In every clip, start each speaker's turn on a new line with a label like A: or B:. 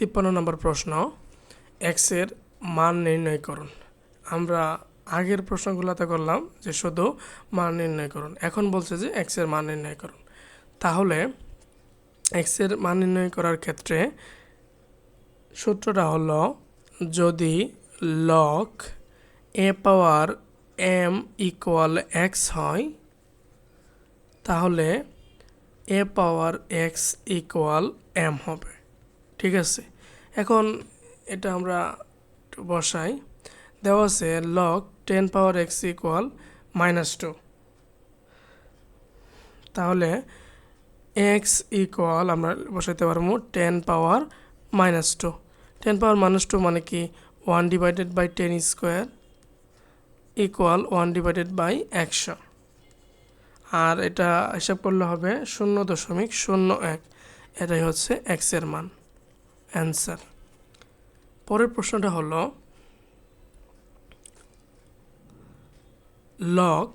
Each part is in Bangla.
A: 53 নম্বর প্রশ্ন, এক্সের মান নির্ণয় করুন। আমরা আগের প্রশ্নগুলোতে করলাম যে শুধু মান নির্ণয় করুন, এখন বলছে যে এক্সের মান নির্ণয় করুন। তাহলে এক্সের মান নির্ণয় করার ক্ষেত্রে সূত্রটা হলো, যদি লগ এ পাওয়ার এম ইকুয়াল এক্স হয়, তাহলে এ পাওয়ার এক্স ইকুয়াল এম হবে। ঠিক আছে, এখন এটা আমরা একটু বসাই। দেওয়া আছে লগ 10 পাওয়ার এক্স ইকুয়াল -2, তাহলে এক্স ইকুয়াল আমরা বসাইতে পারবো 10 পাওয়ার -2। 10 পাওয়ার -2 মানে কি 1/10 স্কোয়ার ইকুয়াল 1/100। আর এটা হিসাব করলে হবে 0.01। এটাই হচ্ছে এক্সের মান, অ্যান্সার। পরের প্রশ্নটা হলো, লগ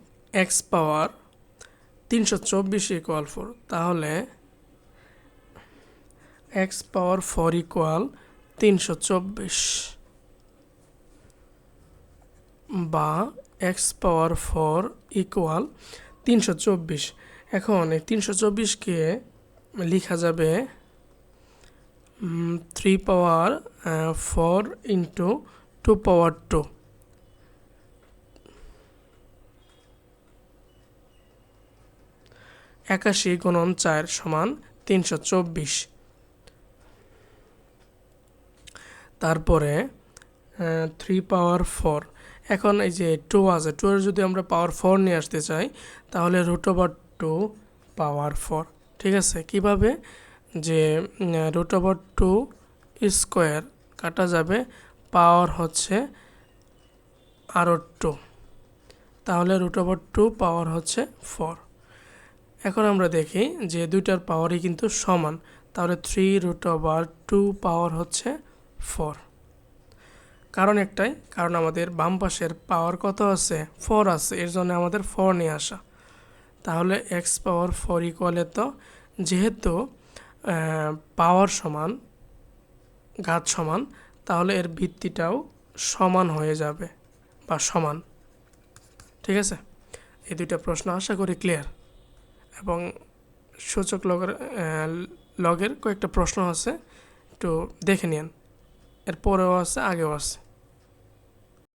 A: এক্স পাওয়ার 324 ইকুয়াল 4, তাহলে এক্স পাওয়ার 4 ইকুয়াল 324 বা এক্স পাওয়ার 4 ইকুয়াল 324। এখন এই 324কে লেখা যাবে 3 পাওয়ার 4 ইন্টু 2 পাওয়ার 2। একাশি গুণন 4 সমান 324। তারপরে 3 পাওয়ার 4, এখন এই যে 2 আছে, 2 এর যদি আমরা পাওয়ার 4 নিয়ে আসতে চাই, তাহলে √2 পাওয়ার 4। ঠিক আছে, কিভাবে? যে √2 স্কোয়ার কাটা যাবে, পাওয়ার হচ্ছে আরও 2, তাহলে √2 পাওয়ার হচ্ছে 4। এখন আমরা দেখি যে দুইটার পাওয়ারই কিন্তু সমান, তাহলে 3√2 পাওয়ার হচ্ছে 4। কারণ একটাই, কারণ আমাদের বাম পাশের পাওয়ার কত আছে? 4 আছে, এর জন্য আমাদের 4 নিয়ে আসা। তাহলে এক্স পাওয়ার 4 ইকুয়ালে, তো যেহেতু পাওয়ার সমান ঘাত সমান, তাহলে এর ভিত্তিটাও সমান হয়ে যাবে বা সমান। ঠিক আছে, এই দুইটা প্রশ্ন আশা করি ক্লিয়ার। এবং সূচক লগের কয়েকটা প্রশ্ন আছে, একটু দেখে নিন, এরপরেও আছে, আগেও আছে।